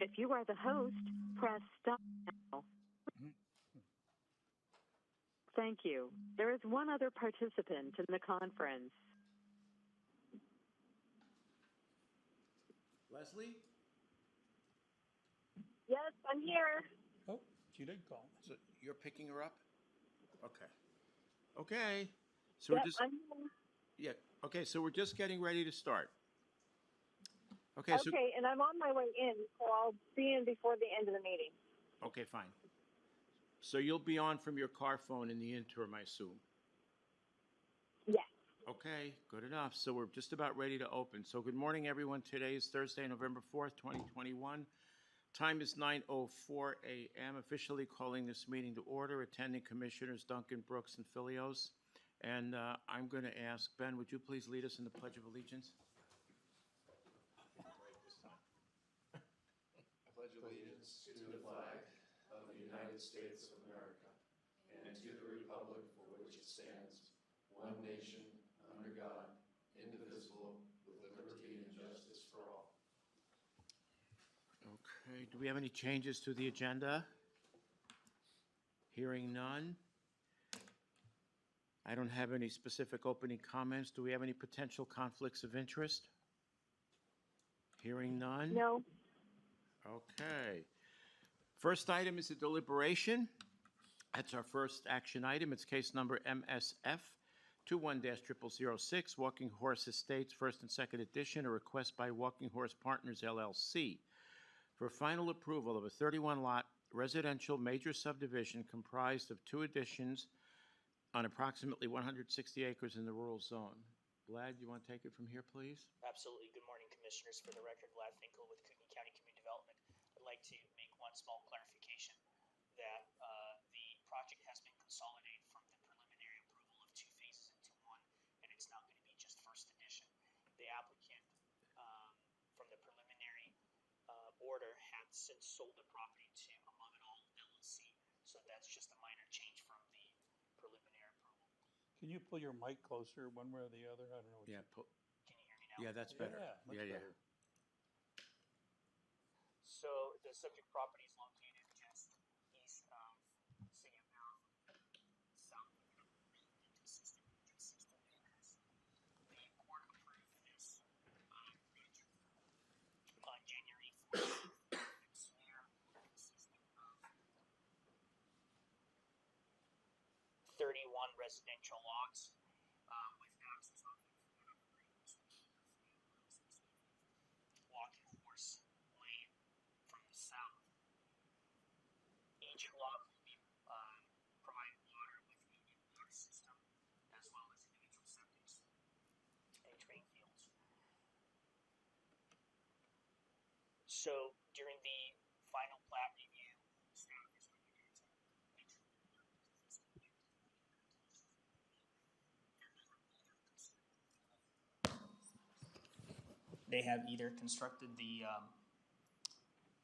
If you are the host, press stop now. Thank you. There is one other participant in the conference. Leslie? Yes, I'm here. Oh, she did call. So you're picking her up? Okay. Okay. So Yep, we're just I'm here. yeah. Okay. So we're just getting ready to start. Okay. So Okay, and I'm on my way in, so I'll be in before the end of the meeting. okay, fine. So you'll be on from your car phone in the interim, I assume. Yes. Okay, good enough. So we're just about ready to open. So good morning, everyone. Today is Thursday, November 4th, 2021. Time is 9:04 a.m. Officially calling this meeting to order. Attending Commissioners Duncan, Brooks, and Filios. And I'm going to ask, Ben, would you please lead us in the Pledge of Allegiance? I pledge allegiance to the flag of the United States of America and to the republic for which it stands, one nation, under God, indivisible, with liberty and justice for all. Okay, do we have any changes to the agenda? Hearing none. I don't have any specific opening comments. Do we have any potential conflicts of interest? Hearing none. No. Okay. First item is a deliberation. That's our first action item. It's case number MSF 21-0006, Walking Horse Estates, first and second edition, a request by Walking Horse Partners LLC for final approval of a 31-lot residential major subdivision comprised of two additions on approximately 160 acres in the rural zone. Vlad, you want to take it from here, please? Absolutely. Good morning, Commissioners. For the record, Vlad Finkel with Kootenai County Community Development. I'd like to make one small clarification that the project has been consolidated from the preliminary approval of two phases into one, and it's now going to be just first edition. The applicant from the preliminary order had since sold the property to Among It All LLC, so that's just a minor change from the preliminary approval. Can you pull your mic closer one way or the other? I don't know. Yeah. Can you hear me now? Yeah, that's better. Yeah, much better. So the subject property is located just east of City of Idaho, south of the consistent 160 acres. The court approved this project on January 14th this year, consisting of 31 residential lots with access off of Walking Horse Lane from the south. Each lot will be provide water with a water system as well as individual septics and drain fields. So during the final plat review, staff is recommended to make sure they have either constructed the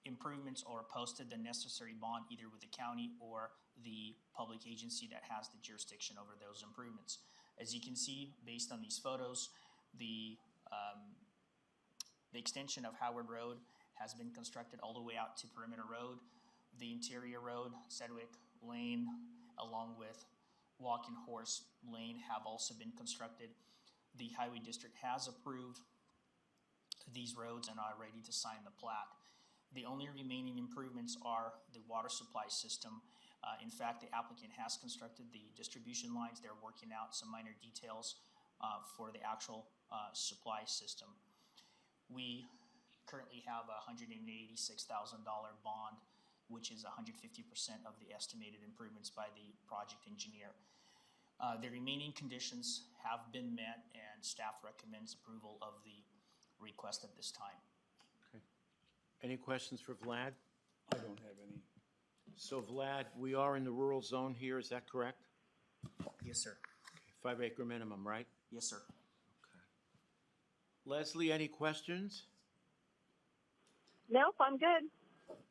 improvements or posted the necessary bond either with the county or the public agency that has the jurisdiction over those improvements. As you can see, based on these photos, the extension of Howard Road has been constructed all the way out to Perimeter Road. The interior road, Sedgwick Lane, along with Walking Horse Lane have also been constructed. The Highway District has approved these roads and are ready to sign the plat. The only remaining improvements are the water supply system. In fact, the applicant has constructed the distribution lines. They're working out some minor details for the actual supply system. We currently have a $186,000 bond, which is 150% of the estimated improvements by the project engineer. The remaining conditions have been met, and staff recommends approval of the request at this time. Okay. Any questions for Vlad? I don't have any. So Vlad, we are in the rural zone here, is that correct? Yes, sir. 5 acre minimum, right? Yes, sir. Okay. Leslie, any questions? Nope, I'm good.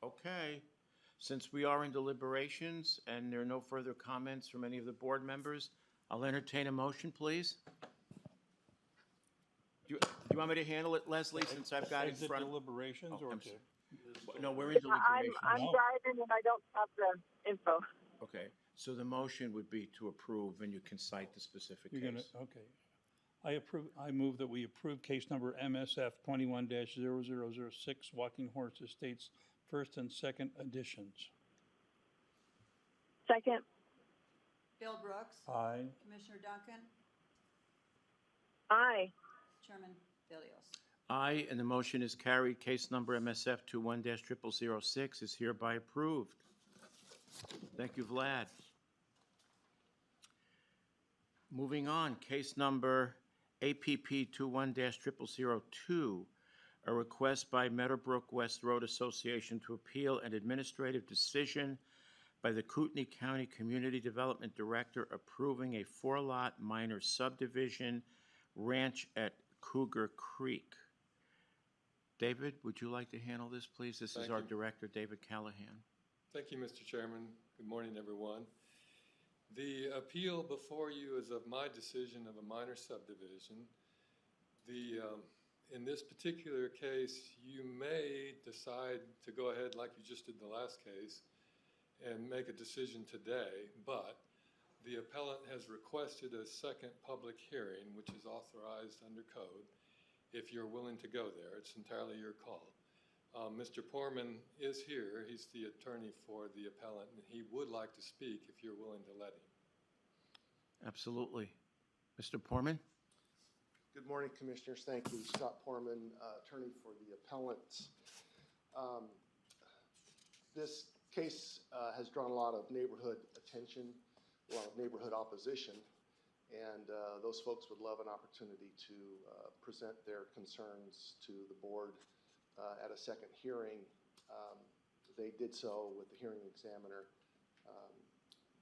Okay. Since we are in deliberations and there are no further comments from any of the board members, I'll entertain a motion, please. Do you want me to handle it, Leslie, since I've got it in Exit front of... deliberations Oh, or I'm to? sorry. No, we're in deliberation. I'm No. driving and I don't have the info. Okay, so the motion would be to approve, and you can cite the specific You're gonna, case. okay. I move that we approve case number MSF 21-0006, Walking Horse Estates, first and second editions. Second. Bill Brooks. Aye. Commissioner Duncan. Aye. Chairman Bilios. Aye, and the motion is carried. Case number MSF 21-0006 is hereby approved. Thank you, Vlad. Moving on, case number APP 21-0002, a request by Meadowbrook West Road Association to appeal an administrative decision by the Kootenai County Community Development Director approving a 4-lot minor subdivision ranch at Cougar Creek. David, would you like to handle this, please? This is Thank our you. director, David Callahan. Thank you, Mr. Chairman. Good morning, everyone. The appeal before you is of my decision of a minor subdivision. In this particular case, you may decide to go ahead like you just did in the last case and make a decision today, but the appellant has requested a second public hearing, which is authorized under code. If you're willing to go there, it's entirely your call. Mr. Poorman is here. He's the attorney for the appellant, and he would like to speak if you're willing to let him. Absolutely. Mr. Poorman? Good morning, Commissioners. Thank you. Scott Poorman, attorney for the appellants. This case has drawn a lot of neighborhood attention, a lot of neighborhood opposition, and those folks would love an opportunity to present their concerns to the board at a second hearing. They did so with the hearing examiner.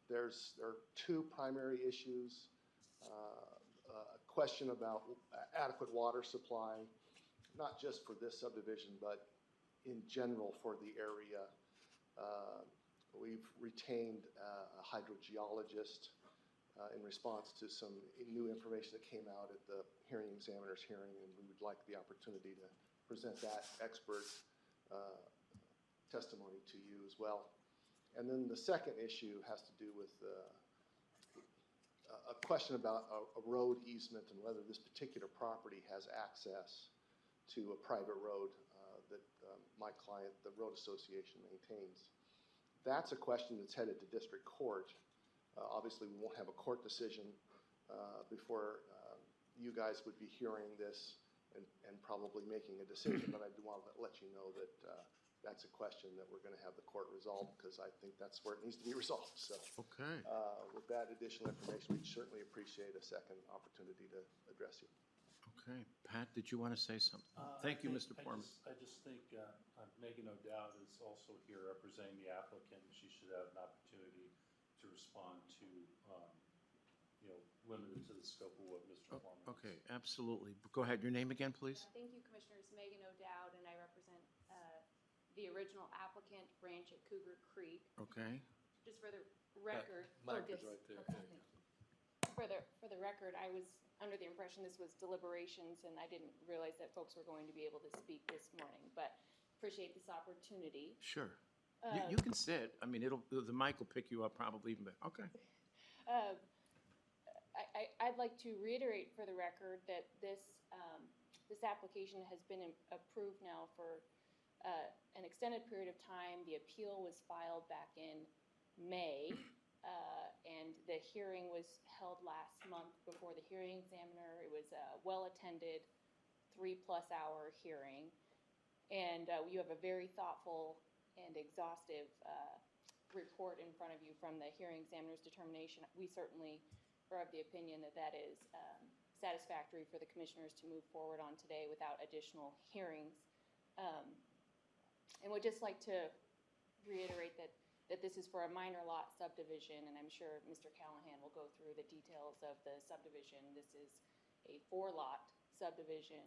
There are two primary issues. A question about adequate water supply, not just for this subdivision, but in general for the area. We've retained a hydrogeologist in response to some new information that came out at the hearing examiner's hearing, and we would like the opportunity to present that expert testimony to you as well. And then the second issue has to do with a question about a road easement and whether this particular property has access to a private road that my client, the road association, maintains. That's a question that's headed to district court. Obviously, we won't have a court decision before you guys would be hearing this and probably making a decision, but I do want to let you know that that's a question that we're going to have the court resolve, because I think that's where it needs to be resolved. So, Okay. with that additional information, we'd certainly appreciate a second opportunity to address you. Okay. Pat, did you want to say something? Thank you, Mr. Poorman. I just think Megan O'Dowd is also here representing the applicant. She should have an opportunity to respond to, limited to the scope of what Mr. Foreman. Okay, absolutely. Go ahead. Your name again, please? Thank you, Commissioners. Megan O'Dowd, and I represent the original applicant, Ranch at Cougar Creek. Okay. Just for the record. Mike is right there. Okay, thank you. For the record, I was under the impression this was deliberations, and I didn't realize that folks were going to be able to speak this morning, but appreciate this opportunity. Sure. You can sit. I mean, the mic will pick you up probably even better. Okay. I'd like to reiterate for the record that this application has been approved now for an extended period of time. The appeal was filed back in May, and the hearing was held last month before the hearing examiner. It was a well-attended 3+ hour hearing, and you have a very thoughtful and exhaustive report in front of you from the hearing examiner's determination. We certainly are of the opinion that that is satisfactory for the commissioners to move forward on today without additional hearings. And would just like to reiterate that this is for a minor lot subdivision, and I'm sure Mr. Callahan will go through the details of the subdivision. This is a 4-lot subdivision,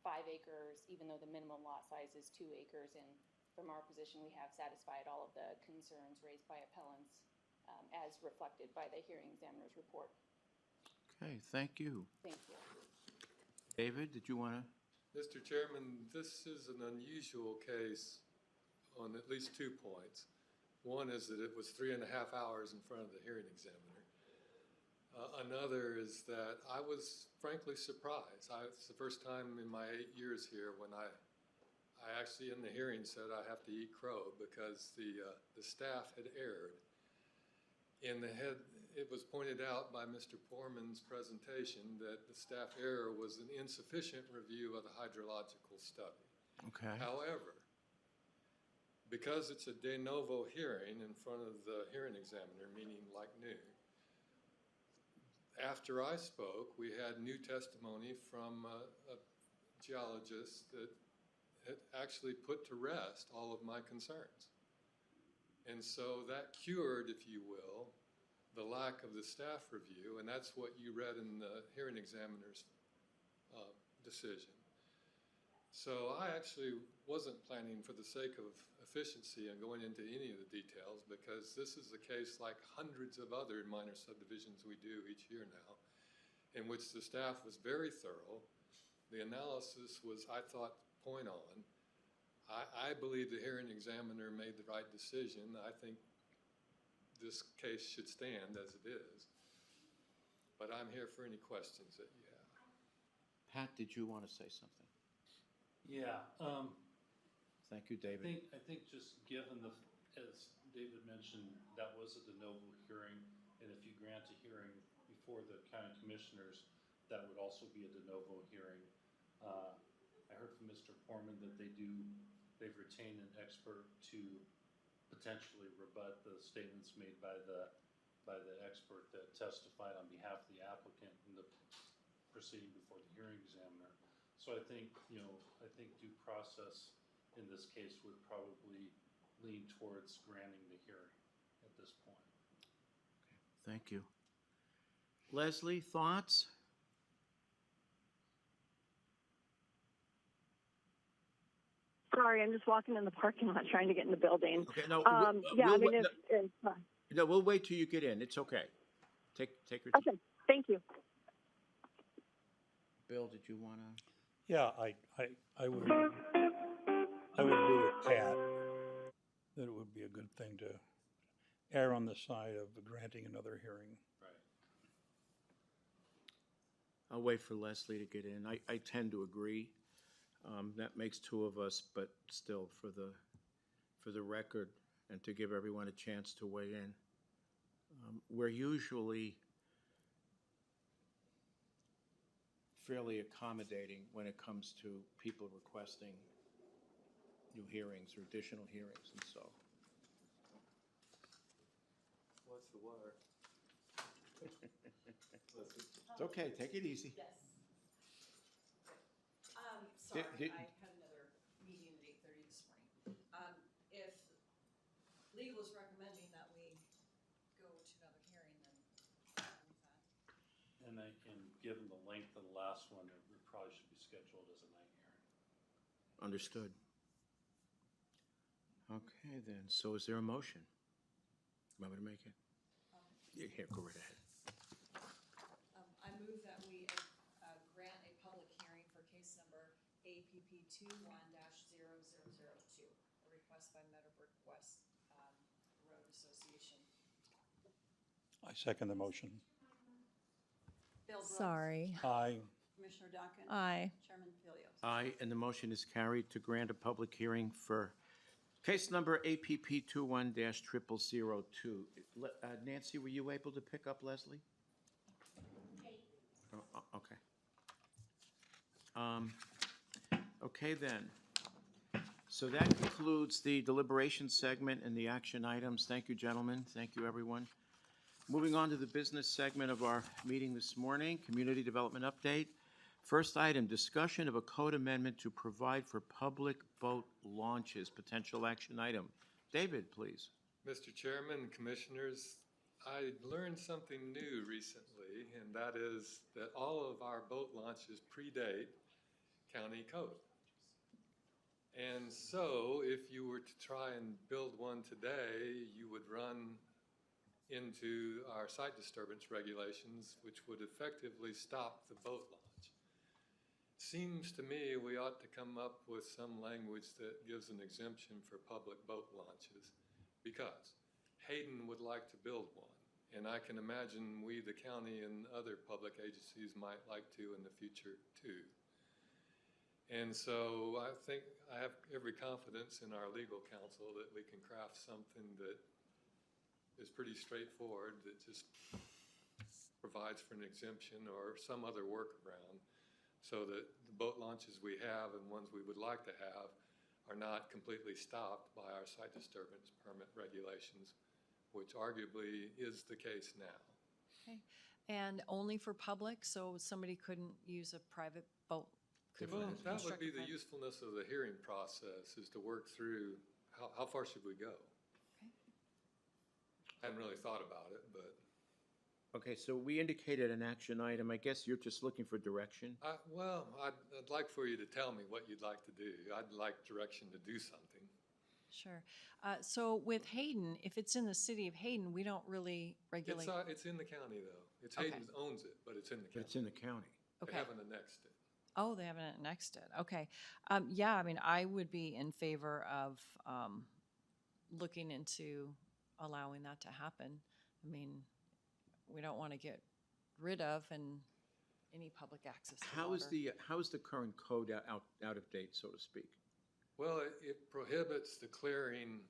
5 acres, even though the minimum lot size is 2 acres, and from our position, we have satisfied all of the concerns raised by appellants as reflected by the hearing examiner's report. Okay, thank you. Thank you. David, did you want to? Mr. Chairman, this is an unusual case on at least 2 points. One is that it was 3.5 hours in front of the hearing examiner. Another is that I was frankly surprised. It's the first time in my 8 years here when I actually in the hearing said I have to eat crow because the staff had erred. It was pointed out by Mr. Poorman's presentation that the staff error was an insufficient review of the hydrological study. Okay. However, because it's a de novo hearing in front of the hearing examiner, meaning like new, after I spoke, we had new testimony from a geologist that had actually put to rest all of my concerns. And so that cured, if you will, the lack of the staff review, and that's what you read in the hearing examiner's decision. So I actually wasn't planning for the sake of efficiency and going into any of the details, because this is a case like hundreds of other minor subdivisions we do each year now, in which the staff was very thorough. The analysis was, I thought, point on. I believe the hearing examiner made the right decision. I think this case should stand as it is. But I'm here for any questions that you have. Pat, did you want to say something? Yeah. Thank you, David. I think just given as David mentioned, that was a de novo hearing, and if you grant a hearing before the county commissioners, that would also be a de novo hearing. I heard from Mr. Poorman that they've retained an expert to potentially rebut the statements made by the expert that testified on behalf of the applicant in the proceeding before the hearing examiner. So I think due process in this case would probably lean towards granting the hearing at this point. Okay, thank you. Leslie, thoughts? Sorry, I'm just walking in the parking lot trying to get in the building. Okay, no. It's we'll wait till you get in. It's okay. Take your time. okay. Thank you. Bill, did you want to? Yeah, I would agree with Pat that it would be a good thing to err on the side of granting another hearing. Right. I'll wait for Leslie to get in. I tend to agree. That makes two of us, but still, for the record and to give everyone a chance to weigh in, we're usually fairly accommodating when it comes to people requesting new hearings or additional hearings, and so. What's the water? It's okay, take it easy. Yes. Sorry, Did- I had another meeting at 8:30 this morning. If legal is recommending that we go to another hearing, then I'm with that. And given the length of the last one, it probably should be scheduled as a night hearing. Understood. Okay, then, so is there a motion? Want me to make it? Yeah, here, go right ahead. I move that we grant a public hearing for case number APP 21-0002, a request by Meadowbrook West Road Association. I second the motion. Bill Brooks. Sorry. Aye. Commissioner Duncan. Aye. Chairman Philios. Aye, and the motion is carried to grant a public hearing for case number APP 21-0002. Nancy, were you able to pick up Leslie? Oh, okay. Okay, then. So that concludes the deliberation segment and the action items. Thank you, gentlemen. Thank you, everyone. Moving on to the business segment of our meeting this morning, community development update. First item, discussion of a code amendment to provide for public boat launches, potential action item. David, please. Mr. Chairman, Commissioners, I learned something new recently, and that is that all of our boat launches predate county code. And so if you were to try and build one today, you would run into our site disturbance regulations, which would effectively stop the boat launch. Seems to me we ought to come up with some language that gives an exemption for public boat launches, because Hayden would like to build one, and I can imagine we, the county, and other public agencies might like to in the future too. And so I think I have every confidence in our legal counsel that we can craft something that is pretty straightforward, that just provides for an exemption or some other workaround, so that the boat launches we have and ones we would like to have are not completely stopped by our site disturbance permit regulations, which arguably is the case now. Okay. And only for public, so somebody couldn't use a private boat? Well, that would construct be a the private- usefulness of the hearing process, is to work through how far should we go? Okay. I hadn't really thought about it, but Okay, so we indicated an action item. I guess you're just looking for direction? I'd like for you to tell me what you'd like to do. I'd like direction to do something. Sure. So with Hayden, if it's in the city of Hayden, we don't really regulate. It's in the county though. It's Okay. Hayden owns it, but it's in the But county. it's in the county. They Okay. haven't annexed it. Oh, they haven't annexed it. Okay. Yeah, I mean, I would be in favor of looking into allowing that to happen. I mean, we don't want to get rid of any public access to How is water. how is the current code out of date, so to speak? Well, it prohibits the clearing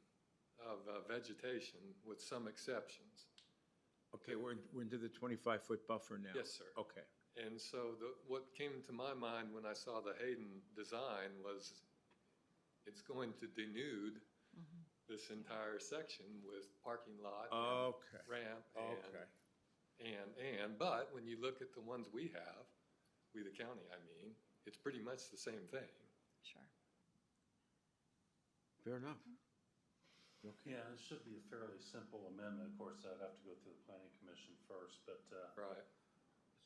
of vegetation with some exceptions. Okay, we're into the 25-foot buffer now. Yes, sir. Okay. And so what came to my mind when I saw the Hayden design was it's going to denude this entire section with parking lot, and Okay. ramp, Okay. but when you look at the ones we have, we the county, I mean, it's pretty much the same thing. Sure. Fair enough. Okay. Yeah, it should be a fairly simple amendment. Of course, I'd have to go through the planning commission first, but, Right.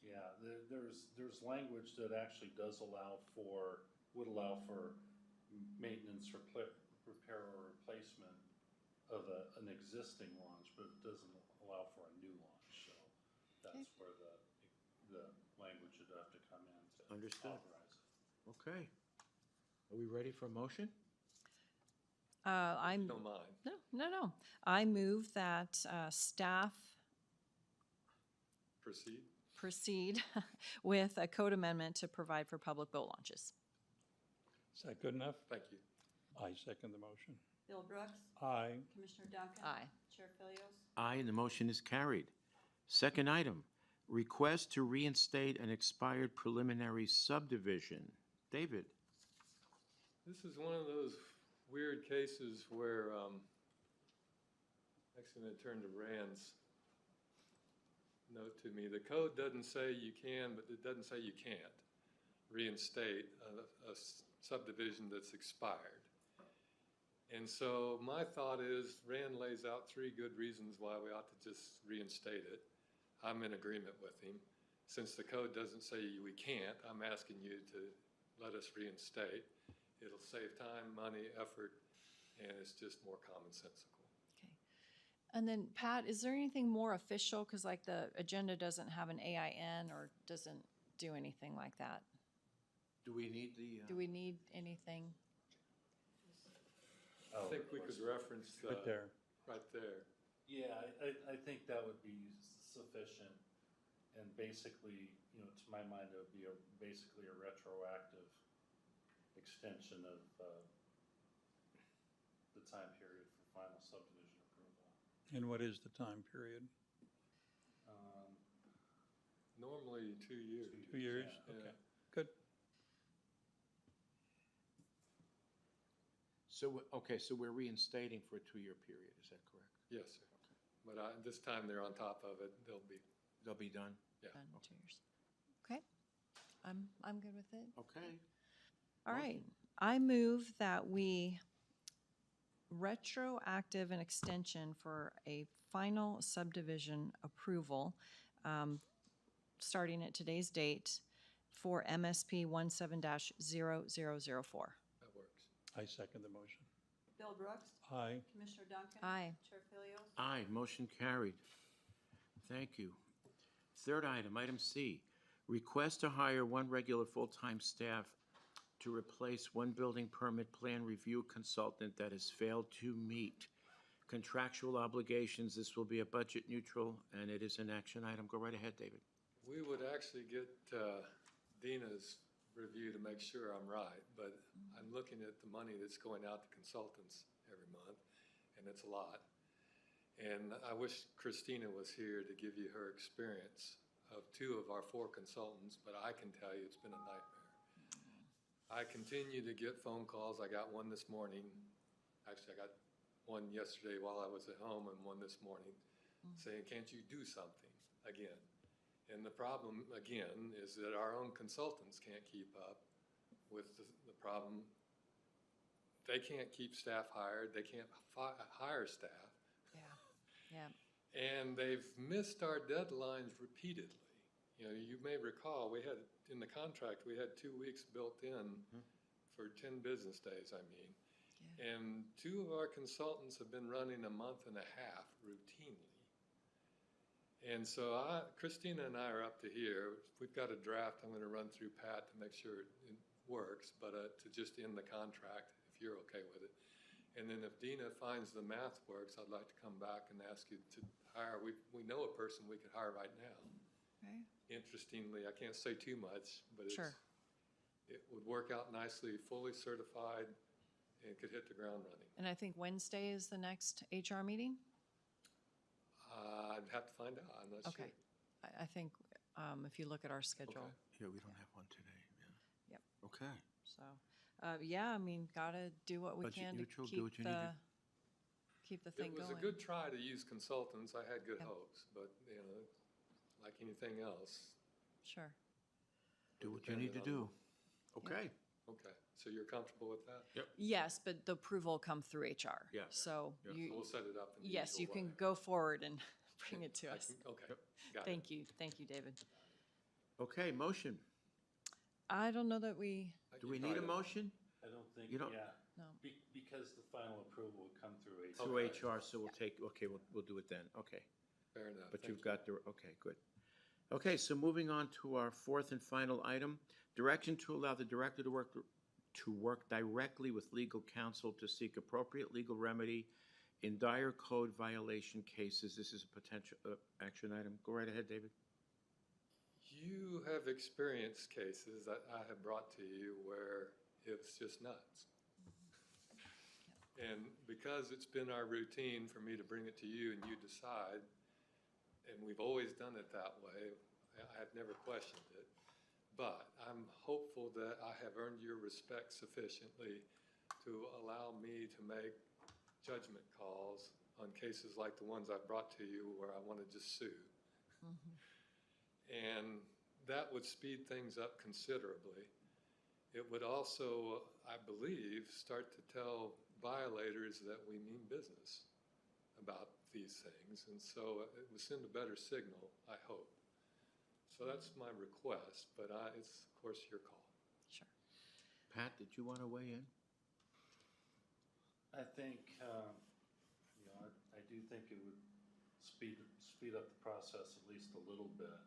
yeah, there's language that actually would allow for maintenance, repair or replacement of an existing launch, but it doesn't allow for a new launch, so that's where the language would have to come in to Understood. authorize it. Okay. Are we ready for a motion? I'm Don't mind. no. I move that staff proceed with a code amendment to provide for public boat launches. Is that good enough? Thank you. I second the motion. Bill Brooks. Aye. Commissioner Duncan. Aye. Chair Philios. Aye, and the motion is carried. Second item, request to reinstate an expired preliminary subdivision. David? This is one of those weird cases where, actually, I'm going to turn to Rand's note to me. The code doesn't say you can, but it doesn't say you can't reinstate a subdivision that's expired. And so my thought is, Rand lays out 3 good reasons why we ought to just reinstate it. I'm in agreement with him. Since the code doesn't say we can't, I'm asking you to let us reinstate. It'll save time, money, effort, and it's just more commonsensical. Okay. And then Pat, is there anything more official? Because like the agenda doesn't have an AIN or doesn't do anything like that. Do we need the? Do we need anything? I think we could reference Right there. right there. Yeah, I think that would be sufficient, and basically, to my mind, it would be basically a retroactive extension of the time period for final subdivision approval. And what is the time period? Normally 2 years. 2 years? Yeah. Okay, good. So we're reinstating for a 2-year period, is that correct? Yes, sir. But this time they're on top of it. They'll be done? Yeah. Done in 2 years. Okay. I'm good with it. Okay. All right. I move that we retroactive an extension for a final subdivision approval, starting at today's date for MSP 17-0004. That works. I second the motion. Bill Brooks. Aye. Commissioner Duncan. Aye. Chair Philios. Aye, motion carried. Thank you. Third item, item C, Request to hire one regular full-time staff to replace one building permit plan review consultant that has failed to meet contractual obligations. This will be a budget neutral, and it is an action item. Go right ahead, David. We would actually get Dina's review to make sure I'm right, but I'm looking at the money that's going out to consultants every month, and it's a lot. And I wish Christina was here to give you her experience of 2 of our 4 consultants, but I can tell you it's been a nightmare. I continue to get phone calls. I got one this morning. Actually, I got one yesterday while I was at home and one this morning saying, can't you do something again? And the problem, again, is that our own consultants can't keep up with the problem. They can't keep staff hired. They can't hire staff. Yeah. And they've missed our deadlines repeatedly. You know, you may recall, we had, in the contract, we had 2 weeks built in for 10 business days, I mean. Yeah. And 2 of our consultants have been running a month and a half routinely. And so Christina and I are up to here. We've got a draft I'm going to run through Pat to make sure it works, but to just end the contract, if you're okay with it. And then if Dina finds the math works, I'd like to come back and ask you to hire. We know a person we could hire right now. Okay. Interestingly, I can't say too much, but Sure. It would work out nicely, fully certified, and could hit the ground running. And I think Wednesday is the next HR meeting? I'd have to find out. I'm not Okay. sure. I think if you look at our schedule. Okay. Yeah, we don't have one today. Yeah. Yep. Okay. So, yeah, I mean, gotta do what we Budget can to neutral, do keep what you need to. keep the thing It was going. a good try to use consultants. I had good Yep. hopes, but, you know, like anything else. Sure. Do what you need to do. Okay. Okay, so you're comfortable with that? Yep. Yes, but the approval will come through HR. Yeah. So Yeah. So you, we'll set it up in the yes, you usual can way. go forward and bring it to I us. can- Okay, Yep. got it. Thank you. Thank you, David. Okay, motion. I don't know that we, Do we need a motion? I don't think, You don't- yeah, no. because the final approval would come through HR. Through HR, so we'll take, okay, we'll do it then. Okay. Fair enough. But Thank you've you. got the, okay, good. Okay, so moving on to our 4th and final item, direction to allow the director to work directly with legal counsel to seek appropriate legal remedy in dire code violation cases. This is a potential action item. Go right ahead, David. You have experienced cases that I have brought to you where it's just nuts. And because it's been our routine for me to bring it to you and you decide, and we've always done it that way, I've never questioned it. But I'm hopeful that I have earned your respect sufficiently to allow me to make judgment calls on cases like the ones I've brought to you where I want to just sue. And that would speed things up considerably. It would also, I believe, start to tell violators that we mean business about these things. And so it would send a better signal, I hope. So that's my request, but it's, of course, your call. Sure. Pat, did you want to weigh in? I think, you know, I do think it would speed up the process at least a little bit.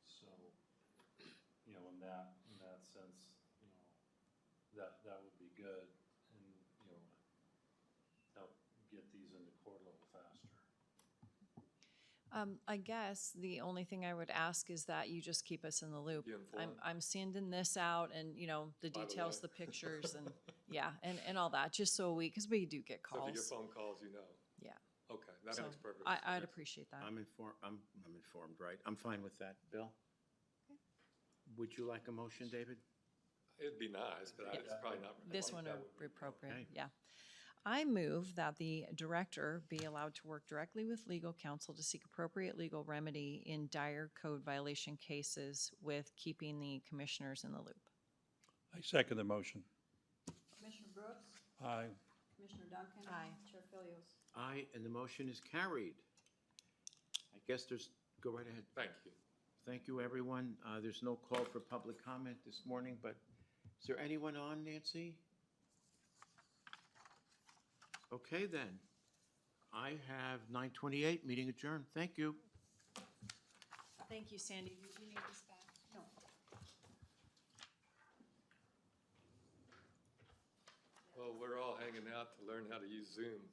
So, you know, in that sense, you know, that would be good, and, you know, help get these into court a little faster. I guess the only thing I would ask is that you just keep us in the loop. Be informed. I'm sending this out and, you know, the By the details, way. the pictures and, yeah, and all that, just so because we do get So if you get calls. phone calls, you know. Yeah. Okay, that So makes perfect I'd sense. appreciate that. I'm informed, right? I'm fine with that. Bill? Would you like a motion, David? It'd be nice, but it's probably not. This one that would would be appropriate, Okay. yeah. I move that the director be allowed to work directly with legal counsel to seek appropriate legal remedy in dire code violation cases with keeping the commissioners in the loop. I second the motion. Commissioner Brooks? Aye. Commissioner Duncan? Aye. Chair Philios? Aye, and the motion is carried. I guess go right ahead. Thank you. Thank you, everyone. There's no call for public comment this morning, but is there anyone on, Nancy? Okay, then. I have 9:28, meeting adjourned. Thank you. Thank you, Sandy. Did you need this back? No. Well, we're all hanging out to learn how to use Zoom.